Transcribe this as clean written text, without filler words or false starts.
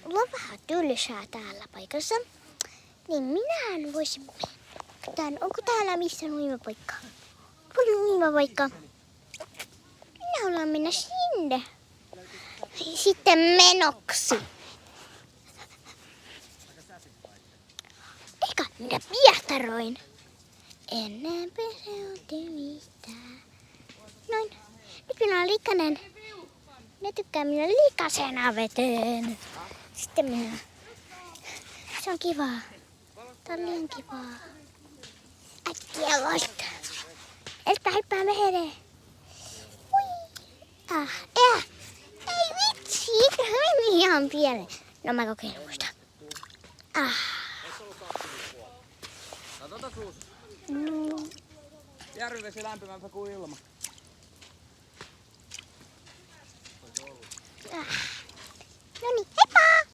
mulla on vähän tylsää täällä paikassa. Niin minähän voisin mennä. Onko täällä missä uimapaikka? Paljon uimapaikka. Minä haluan mennä sinne. Sitten menoksi. Eikä minä piehtaroin. Ennen peseytymistä. Noin. Nyt minä olen likainen. Ne tykkää minä likasena veteen. Sitten minä. Se on kivaa. Tää on niin kivaa. Äkkiä vasta. Helppää mehere. Ei vitsi, meni ihan pieleen. No mä kokeilen muista. Järvivesi lämpimämpää kuin ilma. No niin, heippa!